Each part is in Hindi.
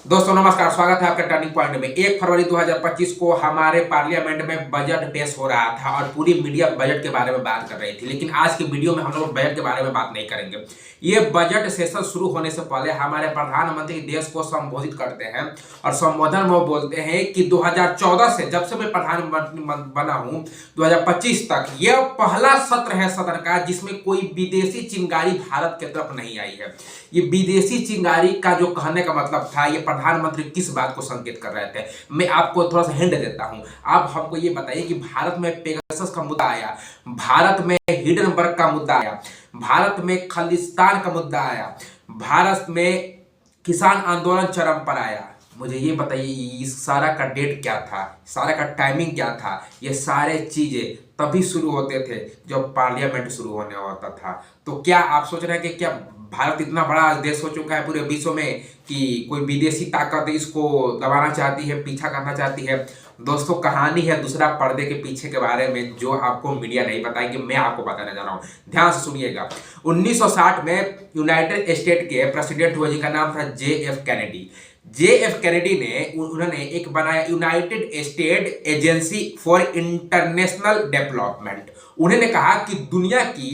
दोस्तों नमस्कार, स्वागत है आपका टर्निंग पॉइंट में। 1 फरवरी 2025 को हमारे पार्लियामेंट में बजट पेश हो रहा था और पूरी मीडिया बजट के बारे में बात कर रही थी, लेकिन आज की वीडियो में हम लोग बजट के बारे में बात नहीं करेंगे। ये बजट सेशन शुरू होने से पहले हमारे प्रधानमंत्री देश को संबोधित करते हैं और संबोधन में वो बोलते हैं कि 2014 से जब से मैं प्रधानमंत्री बना हूं 2025 तक यह पहला सत्र है सदन का जिसमें कोई विदेशी चिंगारी भारत की तरफ नहीं आई है। ये विदेशी चिंगारी का जो कहने का मतलब था, ये प्रधानमंत्री किस बात को संकेत कर रहे थे, मैं आपको थोड़ा सा हिंट देता हूं। आप हमको ये बताइए कि भारत में पेगासस का मुद्दा आया, भारत में हिडनबर्ग का मुद्दा आया, भारत में खालिस्तान का मुद्दा आया, भारत में किसान आंदोलन चरम पर आया। मुझे ये बताइए इस सारा का डेट क्या था, सारा का टाइमिंग क्या था। ये सारे चीजें तभी शुरू होते थे जब पार्लियामेंट शुरू होने होता था। तो क्या आप सोच रहे हैं कि क्या भारत इतना बड़ा देश हो चुका है पूरे विश्व में कि कोई विदेशी ताकत इसको दबाना चाहती है, पीछा करना चाहती है? दोस्तों कहानी है दूसरा पर्दे के पीछे के बारे में, जो आपको मीडिया नहीं बताएगी, मैं आपको बताने जा रहा हूं। ध्यान से सुनिएगा। 1960 में यूनाइटेड स्टेट के प्रेसिडेंट हुए जिनका नाम था JF कैनेडी। JF कैनेडी ने उन्होंने एक बनाया United state agency for international development. उन्होंने कहा कि दुनिया की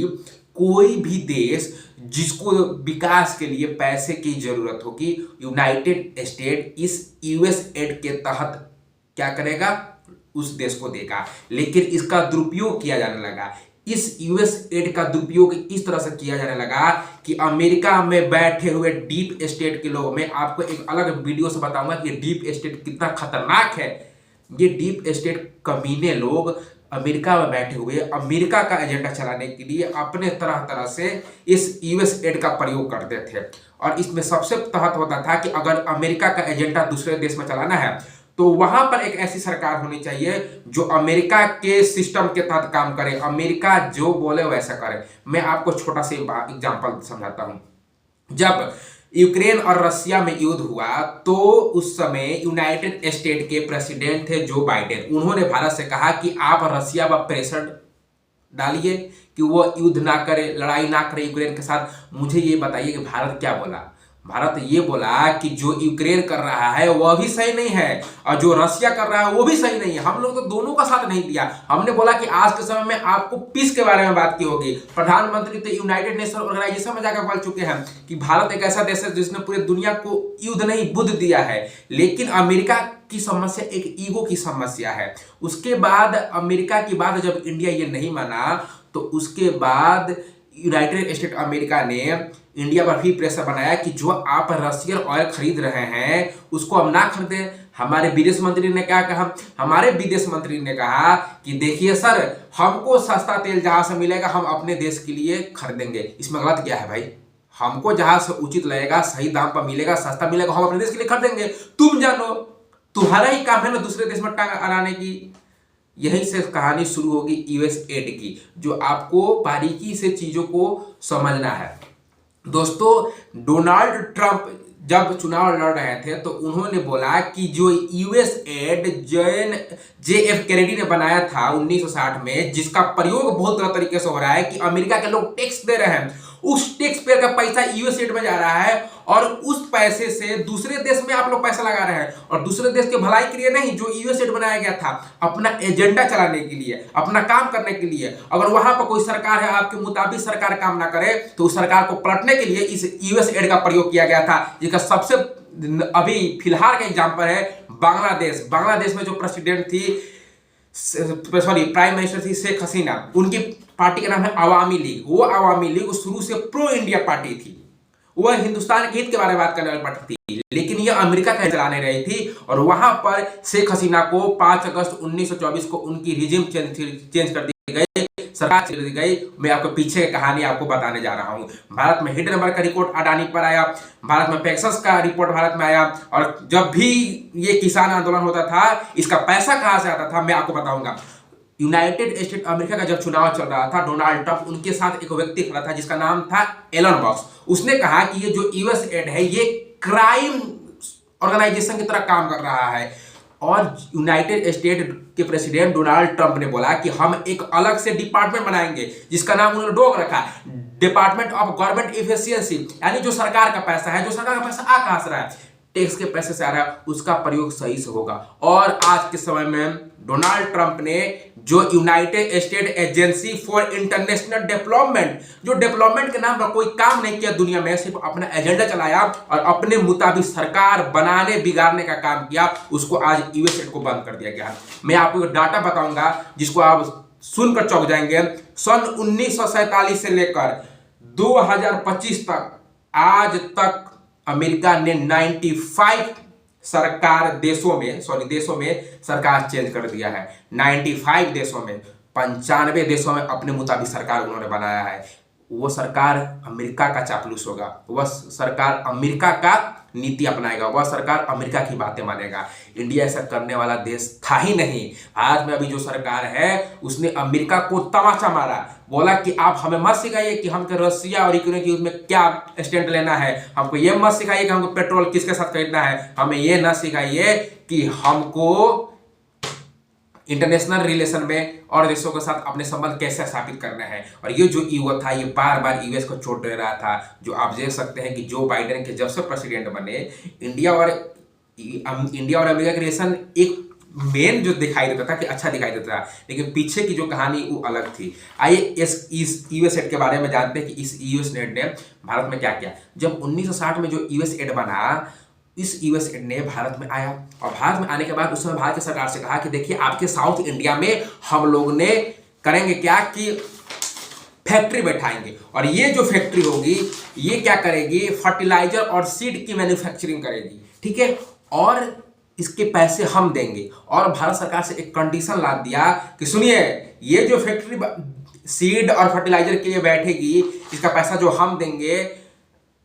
कोई भी देश जिसको विकास के लिए पैसे की जरूरत होगी, यूनाइटेड स्टेट इस यूएस एड के तहत क्या करेगा, उस देश को देगा। लेकिन इसका दुरुपयोग किया जाने लगा। इस यूएस एड का दुरुपयोग इस तरह से किया जाने लगा कि अमेरिका में बैठे हुए डीप स्टेट के लोग, मैं आपको एक अलग वीडियो से बताऊंगा कि डीप स्टेट कितना खतरनाक है। ये डीप स्टेट कमीने लोग अमेरिका में बैठे हुए अमेरिका का एजेंडा चलाने के लिए अपने तरह तरह से इस यूएस एड का प्रयोग करते थे। और इसमें सबसे तहत होता था कि अगर अमेरिका का एजेंडा दूसरे देश में चलाना है तो वहां पर एक ऐसी सरकार होनी चाहिए जो अमेरिका के सिस्टम के तहत काम करे, अमेरिका जो बोले वैसा करे। मैं आपको छोटा सा एग्जांपल समझाता हूं। जब यूक्रेन और रसिया में युद्ध हुआ तो उस समय यूनाइटेड स्टेट के प्रेसिडेंट थे जो बाइडेन। उन्होंने भारत से कहा कि आप रसिया पर प्रेशर डालिए कि वो युद्ध ना करे, लड़ाई ना करे यूक्रेन के साथ। मुझे ये बताइए कि भारत क्या बोला? भारत ये बोला कि जो यूक्रेन कर रहा है वह भी सही नहीं है और जो रसिया कर रहा है वो भी सही नहीं है। हम लोग तो दोनों का साथ नहीं दिया। हमने बोला कि आज के समय में आपको पीस के बारे में बात की होगी। प्रधानमंत्री तो यूनाइटेड नेशन ऑर्गेनाइजेशन में जाकर बोल चुके हैं कि भारत एक ऐसा देश है जिसने पूरे दुनिया को युद्ध नहीं बुद्ध दिया है। लेकिन अमेरिका की समस्या एक ईगो की समस्या है। उसके बाद अमेरिका की बात जब इंडिया ये नहीं माना तो उसके बाद यूनाइटेड स्टेट अमेरिका ने इंडिया पर भी प्रेशर बनाया कि जो आप रशियन ऑयल खरीद रहे हैं उसको हम ना खरीदें। हमारे विदेश मंत्री ने क्या कहा? हमारे विदेश मंत्री ने कहा कि देखिए सर, हमको सस्ता तेल जहां से मिलेगा हम अपने देश के लिए खरीदेंगे। इसमें गलत क्या है भाई? हमको जहां से उचित लगेगा, सही दाम पर मिलेगा, सस्ता मिलेगा, हम अपने देश के लिए खरीदेंगे। तुम जानो, तुम्हारा ही काम है ना दूसरे देश में टांग अड़ाने की। यहीं से कहानी शुरू होगी यूएस एड की, जो आपको बारीकी से चीजों को समझना है। दोस्तों डोनाल्ड ट्रंप जब चुनाव लड़ रहे थे तो उन्होंने बोला कि जो यूएस एड JF कैनेडी ने बनाया था 1960 में, जिसका प्रयोग बहुत गलत तरीके से हो रहा है कि अमेरिका के लोग टैक्स दे रहे हैं, उस टैक्स पेयर का पैसा यूएस एड में जा रहा है और उस पैसे से दूसरे देश में आप लोग पैसा लगा रहे हैं। और दूसरे देश के भलाई के लिए नहीं, जो यूएस एड बनाया गया था अपना एजेंडा चलाने के लिए, अपना काम करने के लिए। अगर वहां पर कोई सरकार है आपके मुताबिक सरकार काम ना करे तो उस सरकार को पलटने के लिए इस यूएस एड का प्रयोग किया गया था। जिसका सबसे अभी फिलहाल का एग्जाम्पल है बांग्लादेश। बांग्लादेश में जो प्रेसिडेंट थी, प्राइम मिनिस्टर थी शेख हसीना, उनकी पार्टी का नाम है अवामी लीग। वो अवामी लीग शुरू से प्रो इंडिया पार्टी थी, वह हिंदुस्तान के हित के बारे में बात करने वाली पार्टी थी, लेकिन यह अमेरिका का चलाने रही थी। और वहां पर शेख हसीना को 5 अगस्त 1924 को उनकी रिजिम चेंज कर दी गई, सरकार चल दी गई। मैं आपको पीछे की कहानी आपको बताने जा रहा हूं। भारत में हिडनबर्ग का रिपोर्ट अडानी पर आया, भारत में पेगासस का रिपोर्ट भारत में आया, और जब भी ये किसान आंदोलन होता था इसका पैसा कहां से आता था मैं आपको बताऊंगा। यूनाइटेड स्टेट अमेरिका का जब चुनाव चल रहा था, डोनाल्ड ट्रंप, उनके साथ एक व्यक्ति खड़ा था जिसका नाम था एलन बॉक्स। उसने कहा कि ये जो यूएस एड है ये क्राइम ऑर्गेनाइजेशन की तरह काम कर रहा है। और यूनाइटेड स्टेट के प्रेसिडेंट डोनाल्ड ट्रंप ने बोला कि हम एक अलग से डिपार्टमेंट बनाएंगे जिसका नाम उन्होंने डॉग रखा, डिपार्टमेंट ऑफ गवर्नमेंट इफिशियंसी, यानी जो सरकार का पैसा है, जो सरकार का पैसा आ कहां से रहा है, टैक्स के पैसे से आ रहा है उसका प्रयोग सही से होगा। और आज के समय में डोनाल्ड ट्रंप ने जो United state agency for international development, जो डेवलपमेंट के नाम पर कोई काम नहीं किया दुनिया में, सिर्फ अपना एजेंडा चलाया और अपने मुताबिक सरकार बनाने बिगाड़ने का काम किया, उसको आज यूएसएड को बंद कर दिया गया। मैं आपको डाटा बताऊंगा जिसको आप सुनकर चौंक जाएंगे। सन 1947 से लेकर 2025 तक आज तक अमेरिका ने 95 देशों में सरकार चेंज कर दिया है। 95 देशों में, 95 देशों में अपने मुताबिक सरकार उन्होंने बनाया है। वो सरकार अमेरिका का चापलूस होगा, वह सरकार अमेरिका का नीति अपनाएगा, वह सरकार अमेरिका की बातें मानेगा। इंडिया ऐसा करने वाला देश था ही नहीं। भारत में अभी जो सरकार है उसने अमेरिका को तमाचा मारा, बोला कि आप हमें मत सिखाइए कि हमको रसिया और यूक्रेन के युद्ध में क्या स्टैंड लेना है, हमको ये मत सिखाइए कि हमको पेट्रोल किसके साथ खरीदना है, हमें ये ना सिखाइए कि हमको इंटरनेशनल रिलेशन में और देशों के साथ अपने संबंध कैसे स्थापित करना है। और ये जो ईगो था ये बार बार यूएस को चोट दे रहा था। जो आप देख सकते हैं कि जो बाइडेन के जब से प्रेसिडेंट बने, इंडिया और अमेरिका के रिलेशन एक मेन जो दिखाई देता था कि अच्छा दिखाई देता था, लेकिन पीछे की जो कहानी वो अलग थी। आइए इस यूएसएड के बारे में जानते हैं कि इस यूएसएड ने भारत में क्या किया। जब 1960 में जो यूएसएड बना, इस यूएसएड ने भारत में आया और भारत में आने के बाद उस समय भारत की सरकार से कहा कि देखिए आपके साउथ इंडिया में हम लोग ने करेंगे क्या कि फैक्ट्री बैठाएंगे, और ये जो फैक्ट्री होगी ये क्या करेगी, फर्टिलाइजर और सीड की मैन्युफैक्चरिंग करेगी, ठीक है, और इसके पैसे हम देंगे। और भारत सरकार से एक कंडीशन ला दिया कि सुनिए ये जो फैक्ट्री सीड और फर्टिलाइजर के लिए बैठेगी इसका पैसा जो हम देंगे,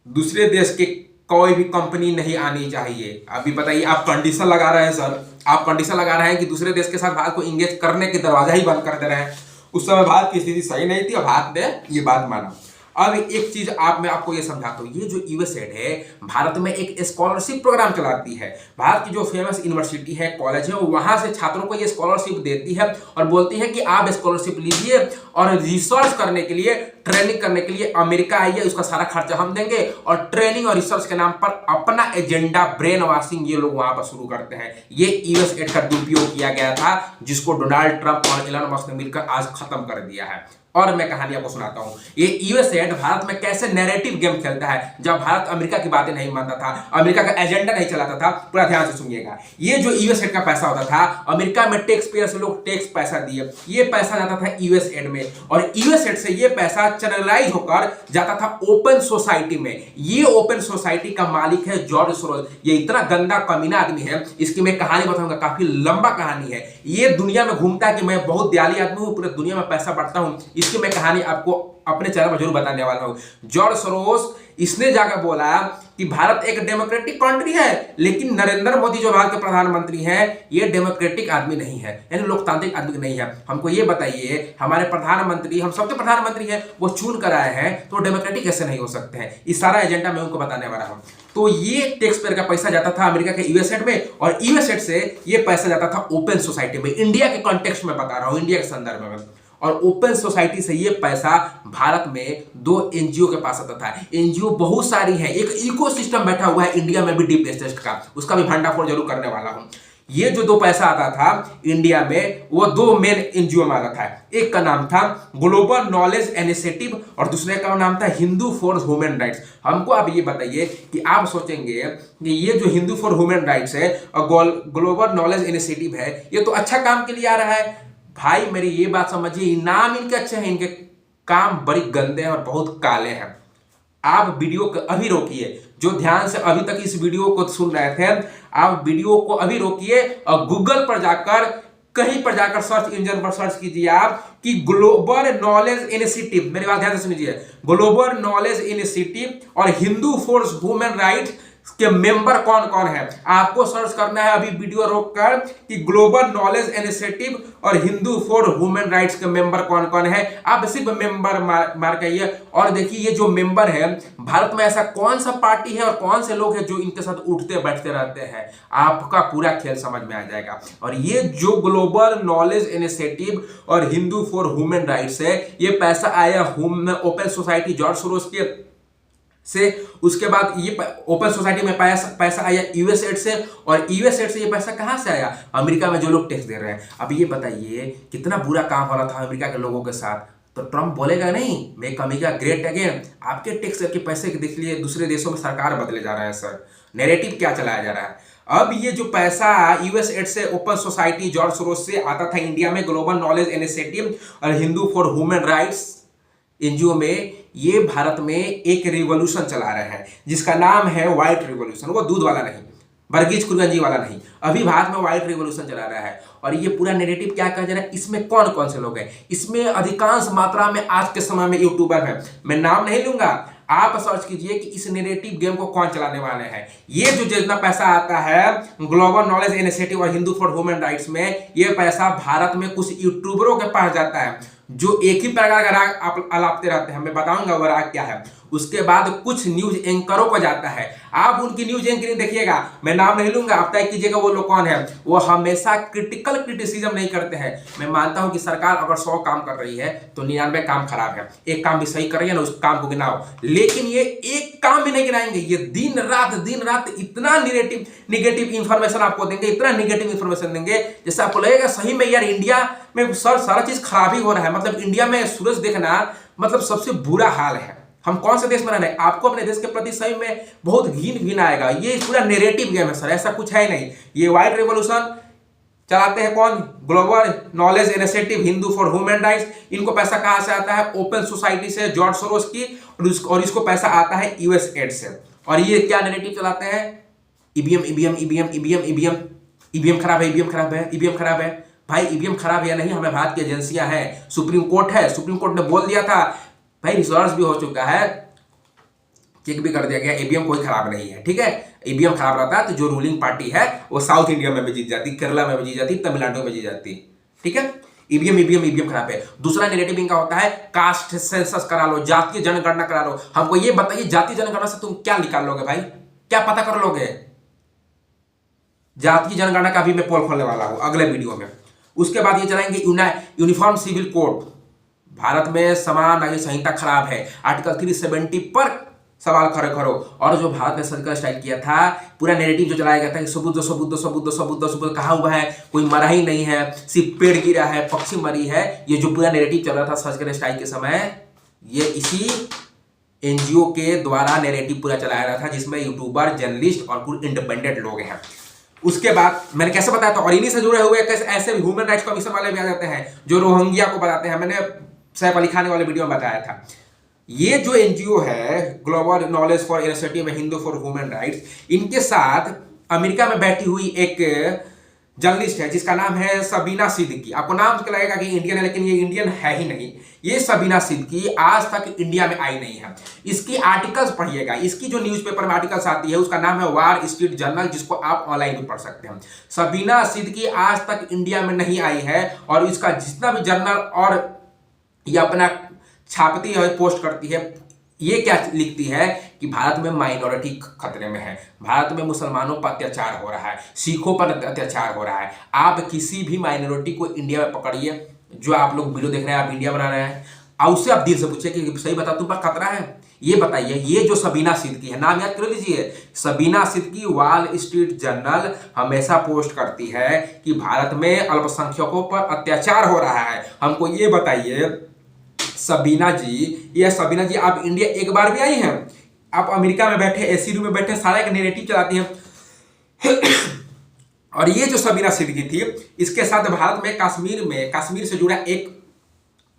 दूसरे देश के कोई भी कंपनी नहीं आनी चाहिए। अभी बताइए आप कंडीशन लगा रहे हैं सर, आप कंडीशन लगा रहे हैं कि दूसरे देश के साथ भारत को इंगेज करने के दरवाजा ही बंद कर दे रहे हैं। उस समय भारत की स्थिति सही नहीं थी और भारत ने ये बात माना। अब एक चीज मैं आपको ये समझाता हूँ, ये जो यूएसएड है भारत में एक स्कॉलरशिप प्रोग्राम चलाती है। भारत की जो फेमस यूनिवर्सिटी है, कॉलेज है, वहां से छात्रों को ये स्कॉलरशिप देती है और बोलती है कि आप स्कॉलरशिप लीजिए और रिसर्च करने के लिए, ट्रेनिंग करने के लिए अमेरिका आइए, उसका सारा खर्चा हम देंगे। और ट्रेनिंग और रिसर्च के नाम पर अपना एजेंडा ब्रेन वॉशिंग ये लोग वहां पर शुरू करते हैं। ये यूएसएड का दुरुपयोग किया गया था जिसको डोनाल्ड ट्रंप और एलन मस्क ने मिलकर आज खत्म कर दिया है। और मैं कहानी आपको सुनाता हूं, ये यूएसएड भारत में कैसे नैरेटिव गेम खेलता है। जब भारत अमेरिका की बातें नहीं मानता था, अमेरिका का एजेंडा नहीं चलाता था, पूरा ध्यान से सुनिएगा। ये जो यूएसएड का पैसा होता था, अमेरिका में टैक्स पेयर से लोग टैक्स पैसा दिए, ये पैसा जाता था यूएसएड में, और यूएसएड से ये पैसा चैनलाइज होकर जाता था ओपन सोसाइटी में। ये ओपन सोसाइटी का मालिक है जॉर्ज सोरोस। ये इतना गंदा कमीना आदमी है, इसकी मैं कहानी बताऊंगा, काफी लंबा कहानी है। ये दुनिया में घूमता है कि मैं बहुत दयालु आदमी हूं, पूरे दुनिया में पैसा बांटता हूं। इसकी मैं कहानी आपको अपने चैनल पर जरूर बताने वाला हूं। जॉर्ज सोरोस इसने जाकर बोला कि भारत एक डेमोक्रेटिक कंट्री है, लेकिन नरेंद्र मोदी जो भारत के प्रधानमंत्री हैं ये डेमोक्रेटिक आदमी नहीं है, यानी लोकतांत्रिक आदमी नहीं है। हमको ये बताइए, हमारे प्रधानमंत्री, हम सबके प्रधानमंत्री हैं, वो चुन कर आए हैं, तो डेमोक्रेटिक कैसे नहीं हो सकते हैं। इस सारा एजेंडा मैं उनको बताने वाला हूं। तो ये टैक्स पेयर का पैसा जाता था अमेरिका के यूएसएड में, और यूएसएड से ये पैसा जाता था ओपन सोसाइटी में। इंडिया के कॉन्टेक्स्ट में बता रहा हूं, इंडिया के संदर्भ में। और ओपन सोसाइटी से ये पैसा भारत में 2 एनजीओ के पास आता था। एनजीओ बहुत सारी है, एक इकोसिस्टम बैठा हुआ है इंडिया में भी डीप स्टेट का, उसका भी भंडाफोड़ जरूर करने वाला हूं। ये जो 2 पैसा आता था इंडिया में, वो 2 मेन एनजीओ में आता था। एक का नाम था ग्लोबल नॉलेज इनिशिएटिव और दूसरे का नाम था हिंदू फॉर ह्यूमन राइट्स। हमको आप ये बताइए कि आप सोचेंगे कि ये जो हिंदू फॉर ह्यूमन राइट्स है और ग्लोबल नॉलेज इनिशिएटिव है, ये तो अच्छा काम के लिए आ रहा है। भाई मेरी ये बात समझिए, नाम इनके अच्छे हैं, इनके काम बड़ी गंदे हैं और बहुत काले हैं। आप वीडियो को अभी रोकिए, जो ध्यान से अभी तक इस वीडियो को सुन रहे थे, आप वीडियो को अभी रोकिए और गूगल पर जाकर, कहीं पर जाकर सर्च इंजन पर सर्च कीजिए आप कि ग्लोबल नॉलेज इनिशिएटिव, मेरी बात ध्यान से सुनिए, ग्लोबल नॉलेज इनिशिएटिव और हिंदू फॉर ह्यूमन राइट्स के मेंबर कौन कौन है। आपको सर्च करना है अभी वीडियो रोककर कि ग्लोबल नॉलेज इनिशिएटिव और हिंदू फॉर ह्यूमन राइट्स के मेंबर कौन कौन है। आप सिर्फ मेंबर मार करिए और देखिए ये जो मेंबर है, भारत में ऐसा कौन सा पार्टी है और कौन से लोग हैं जो इनके साथ उठते बैठते रहते हैं। आपका पूरा खेल समझ में आ जाएगा। और ये जो ग्लोबल नॉलेज इनिशिएटिव और हिंदू फॉर ह्यूमन राइट्स है, ये पैसा आया ओपन सोसाइटी जॉर्ज सोरोस के से। उसके बाद ये ओपन सोसाइटी में पैसा आया यूएस एड से, और यूएस एड से ये पैसा कहाँ से आया? अमेरिका में जो लोग टैक्स दे रहे हैं। अब ये बताइए कितना बुरा काम हो रहा था अमेरिका के लोगों के साथ, तो ट्रम्प बोलेगा नहीं मेक अमेरिका ग्रेट अगेन? आपके टैक्स के पैसे के देख लिए दूसरे देशों में सरकार बदले जा रहा है सर, नैरेटिव क्या चलाया जा रहा है। अब ये जो पैसा यूएस एड से, ओपन सोसाइटी, जॉर्ज सोरोस से आता था इंडिया में, ग्लोबल नॉलेज इनिशिएटिव और Hindu for human rights NGO में, ये भारत में एक रिवॉल्यूशन चला रहे हैं जिसका नाम है व्हाइट रिवॉल्यूशन। वो दूध वाला नहीं, वर्गीज कुरगंजी वाला नहीं, अभी भारत में व्हाइट रिवॉल्यूशन चला रहा है। और ये पूरा नैरेटिव क्या कहा जा रहा है, इसमें कौन कौन से लोग हैं? इसमें अधिकांश मात्रा में आज के समय में यूट्यूबर हैं, मैं नाम नहीं लूंगा, आप सर्च कीजिए कि इस नैरेटिव गेम को कौन चलाने वाले हैं। ये जो जितना पैसा आता है ग्लोबल नॉलेज इनिशिएटिव और हिंदू फॉर ह्यूमन राइट्स में, ये पैसा भारत में कुछ यूट्यूबरों के पास जाता है जो एक ही प्रकार का राग अलापते रहते हैं, मैं बताऊंगा वो राग क्या है। उसके बाद कुछ न्यूज एंकरों को जाता है, आप उनकी न्यूज एंकरिंग देखिएगा, मैं नाम नहीं लूंगा, आप तय कीजिएगा वो लोग कौन है। वो हमेशा क्रिटिकल क्रिटिसिज्म नहीं करते हैं। मैं मानता हूं कि सरकार अगर 100 काम कर रही है तो 99 काम खराब है, एक काम भी सही कर रही है ना, उस काम को गिनाओ। लेकिन ये एक काम भी नहीं गिनाएंगे, ये दिन रात इतना निगेटिव इंफॉर्मेशन आपको देंगे, इतना निगेटिव इंफॉर्मेशन देंगे जैसे आपको लगेगा सही में यार इंडिया में सारा चीज खराब ही हो रहा है। मतलब इंडिया में सूरज देखना मतलब सबसे बुरा हाल है। हम कौन से देश में रहना है? आपको अपने देश के प्रति सही में बहुत घिन आएगा। ये पूरा नैरेटिव गेम है सर, ऐसा कुछ है नहीं। ये व्हाइट रेवोल्यूशन चलाते हैं कौन? Global knowledge initiative, Hindu for human rights. इनको पैसा कहां से आता है? ओपन सोसाइटी से, जॉर्ज सोरोस की, और इसको पैसा आता है यूएस एड से। और ये क्या नैरेटिव चलाते हैं? EVM EVM EVM EVM EVM EVM खराब है, ईवीएम खराब है, ईवीएम खराब है। भाई ईवीएम खराब है या नहीं, हमें भारत की एजेंसियां हैं, सुप्रीम कोर्ट है, सुप्रीम कोर्ट ने बोल दिया था भाई, रिसर्च भी हो चुका है, चेक भी कर दिया गया, ईवीएम कोई खराब नहीं है। ठीक है, ईवीएम खराब रहता है तो जो रूलिंग पार्टी है वो साउथ इंडिया में भी जीत जाती, केरला में भी जीत जाती, तमिलनाडु में जीत जाती। ठीक है, ईवीएम ईवीएम ईवीएम खराब है। दूसरा नेगेटिव इनका होता है कास्ट सेंसस करा लो, जातीय जनगणना करा लो। हमको ये बताइए जातीय जनगणना से तुम क्या निकाल लोगे भाई, क्या पता कर लोगे? जातीय जनगणना का भी मैं पोल खोलने वाला हूं अगले वीडियो में। उसके बाद ये चलाएंगे यूनिफॉर्म सिविल कोड। भारत में समान नागरिक संहिता खराब है, आर्टिकल 370 पर सवाल खड़े करो। और जो भारत ने सर्जिकल स्ट्राइक किया था, पूरा नैरेटिव जो चलाया गया था कि सबूत कहा हुआ है, कोई मरा ही नहीं है, सिर्फ पेड़ गिरा है, पक्षी मरी है। ये जो पूरा नैरेटिव चल रहा था सर्जिकल स्ट्राइक के समय, ये इसी एनजीओ के द्वारा नैरेटिव पूरा चलाया रहा था, जिसमें यूट्यूबर, जर्नलिस्ट और कुछ इंडिपेंडेंट लोग हैं। उसके बाद मैंने कैसे बताया था, और इन्हीं से जुड़े हुए ऐसे ह्यूमन राइट्स कमीशन वाले भी आ जाते हैं जो रोहिंग्या को बताते हैं। मैंने सैफ अली खान वाले वीडियो में बताया था। ये जो एनजीओ है ग्लोबल नॉलेज फॉर इनिशिएटिव में हिंदू फॉर ह्यूमन राइट्स, इनके साथ अमेरिका में बैठी हुई एक जर्नलिस्ट है जिसका नाम है सबीना सिद्दीकी। आपको नाम तो लगेगा कि इंडियन है, लेकिन ये इंडियन है ही नहीं। ये सबीना सिद्दीकी आज तक इंडिया में आई नहीं है। इसकी आर्टिकल्स पढ़िएगा, इसकी जो न्यूज़पेपर में आर्टिकल्स आती है उसका नाम है वॉल स्ट्रीट जर्नल, जिसको आप ऑनलाइन भी पढ़ सकते हैं। सबीना सिद्दीकी आज तक इंडिया में नहीं आई है, और इसका जितना भी जर्नल और ये अपना छापती है, पोस्ट करती है, ये क्या लिखती है कि भारत में माइनॉरिटी खतरे में है, भारत में मुसलमानों पर अत्याचार हो रहा है, सिखों पर अत्याचार हो रहा है। आप किसी भी माइनॉरिटी को इंडिया में पकड़िए, जो आप लोग वीडियो देख रहे हैं, आप इंडिया में रह रहे हैं, और उससे आप दिल से पूछिए कि सही बता तुम पर खतरा है? ये बताइए। ये जो सबीना सिद्दीकी है, नाम याद कर लीजिए, Sabina Siddiqui wall street journal हमेशा पोस्ट करती है कि भारत में अल्पसंख्यकों पर अत्याचार हो रहा है। हमको ये बताइए सबीना जी, आप इंडिया एक बार भी आई हैं? आप अमेरिका में बैठे, एसी रूम में बैठे, सारा एक नैरेटिव चलाती हैं। और ये जो सबीना सिद्दीकी थी, इसके साथ भारत में कश्मीर से जुड़ा एक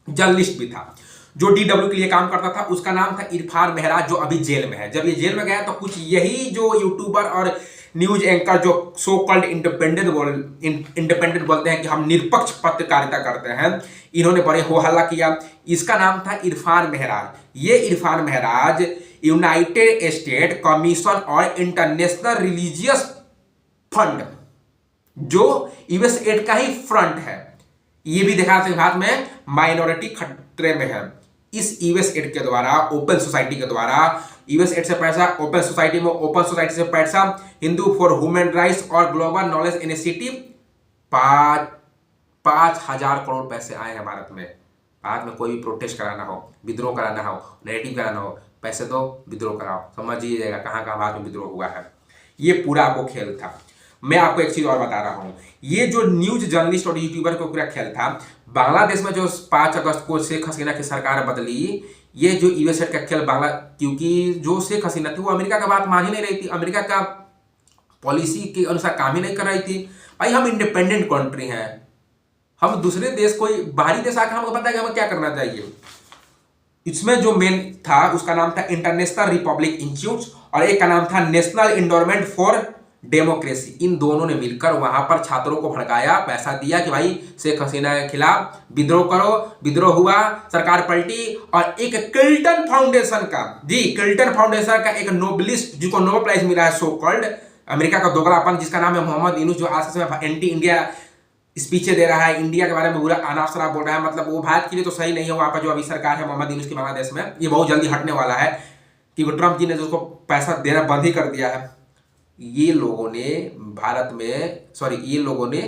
जर्नलिस्ट भी था जो डीडब्ल्यू के लिए काम करता था। उसका नाम था इरफान मेहराज, जो अभी जेल में है। जब ये जेल में गया तो कुछ यही जो यूट्यूबर और न्यूज एंकर जो सो कॉल्ड इंडिपेंडेंट बोलते हैं कि हम निष्पक्ष पत्रकारिता करते हैं, इन्होंने बड़े हो हल्ला किया। इसका नाम था इरफान मेहराज। ये Irfan Mehraj United state commission और इंटरनेशनल रिलीजियस फंड, जो यूएस एड का ही फ्रंट है, ये भी देखा भारत में माइनॉरिटी खतरे में है। इस यूएस एड के द्वारा, ओपन सोसाइटी के द्वारा, यूएस एड से पैसा, ओपन सोसाइटी में, ओपन सोसाइटी से पैसा, हिंदू फॉर ह्यूमन राइट्स और ग्लोबल नॉलेज इनिशिएटिव, 5,000 करोड़ पैसे आए हैं भारत में। भारत में कोई भी प्रोटेस्ट कराना हो, विद्रोह कराना हो, नैरेटिव कराना हो, पैसे दो, विद्रोह कराओ। समझिए जाएगा कहाँ कहाँ भारत में विद्रोह हुआ है। ये पूरा आपको खेल था। मैं आपको एक चीज और बता रहा हूँ, ये जो न्यूज जर्नलिस्ट और यूट्यूबर को पूरा खेल था, बांग्लादेश में जो 5 अगस्त को शेख हसीना की सरकार बदली, ये जो यूएसए का खेल क्योंकि जो शेख हसीना थी वो अमेरिका का बात मान ही नहीं रही थी, अमेरिका का पॉलिसी के अनुसार काम ही नहीं कर रही थी। भाई हम इंडिपेंडेंट कंट्री हैं, हम दूसरे देश, कोई बाहरी देश आकर हमको पता है कि हमें क्या करना चाहिए। इसमें जो मेन था उसका नाम था इंटरनेशनल रिपब्लिक इंस्टीट्यूट और एक का नाम था नेशनल एंडोमेंट फॉर डेमोक्रेसी। इन दोनों ने मिलकर वहां पर छात्रों को भड़काया, पैसा दिया कि भाई शेख हसीना के खिलाफ विद्रोह करो। विद्रोह हुआ, सरकार पलटी और एक क्लिंटन फाउंडेशन का, जी क्लिंटन फाउंडेशन का एक नोबलिस्ट जिसको नोबेल प्राइज मिला है, सो कॉल्ड अमेरिका का दोगलापन, जिसका नाम है मोहम्मद यूनुस, जो आज से एंटी इंडिया स्पीचें दे रहा है, इंडिया के बारे में बुरा अनाप शनाप बोल रहा है। मतलब वो भारत के लिए तो सही नहीं है। वहां पर जो अभी सरकार है मोहम्मद यूनुस की बांग्लादेश में, ये बहुत जल्दी हटने वाला है क्योंकि ट्रंप जी ने जो उसको पैसा देना बंद ही कर दिया है। ये लोगों ने ये लोगों ने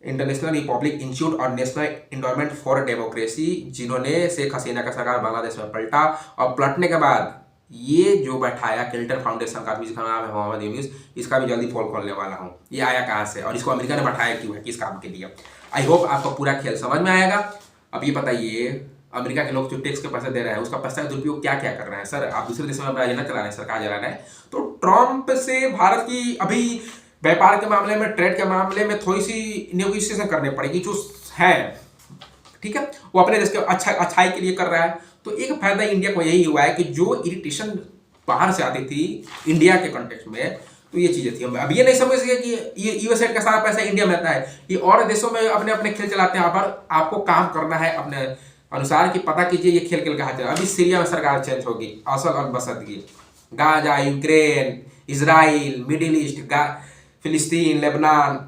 इंटरनेशनल रिपब्लिक इंस्टीट्यूट और नेशनल एंडोमेंट फॉर डेमोक्रेसी, जिन्होंने शेख हसीना का सरकार बांग्लादेश में पलटा, और पलटने के बाद ये जो बैठाया क्लिंटन फाउंडेशन का आदमी जिसका नाम है मोहम्मद यूनुस, इसका भी जल्दी पोल खोलने वाला हूँ। ये आया कहाँ से और इसको अमेरिका ने बैठाया क्यों है, किस काम के लिए। आई होप आपको पूरा खेल समझ में आएगा। अब ये बताइए, अमेरिका के लोग जो टैक्स के पैसे दे रहे हैं उसका पैसा का दुरुपयोग क्या क्या कर रहे हैं। सर आप दूसरे देशों में अपना एजेंडा चला रहे हैं, सरकार चला रहे हैं, तो ट्रंप से भारत की अभी व्यापार के मामले में, ट्रेड के मामले में थोड़ी सी नेगोशिएशन करनी पड़ेगी जो है, ठीक है, वो अपने देश के अच्छाई के लिए कर रहा है। तो एक फायदा इंडिया को यही हुआ है कि जो इरिटेशन बाहर से आती थी इंडिया के कॉन्टेक्स्ट में, तो ये चीजें थी। अब ये नहीं समझ सके कि ये यूएसए का सारा पैसा इंडिया में आता है, ये और देशों में अपने अपने खेल चलाते हैं। पर आपको काम करना है अपने अनुसार कि पता कीजिए ये खेल खेल कहाँ चल रहा है। अभी सीरिया में सरकार चेंज होगी, असद अल बसद की, Gaza, Ukraine, Israel, middle east, फिलिस्तीन, लेबनान,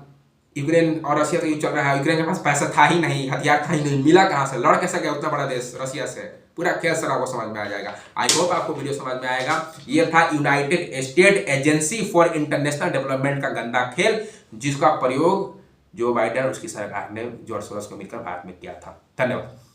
यूक्रेन और रशिया तो ये चल रहा है। यूक्रेन के पास पैसा था ही नहीं, हथियार था ही नहीं, मिला कहाँ से, लड़ कैसे गया उतना बड़ा देश रशिया से। पूरा खेल सर आपको समझ में आ जाएगा। आई होप आपको वीडियो समझ में आएगा। ये था United state agency for international development का गंदा खेल, जिसका प्रयोग जो बाइडेन और उसकी सरकार ने जॉर्ज सोरोस को मिलकर भारत में किया था। धन्यवाद।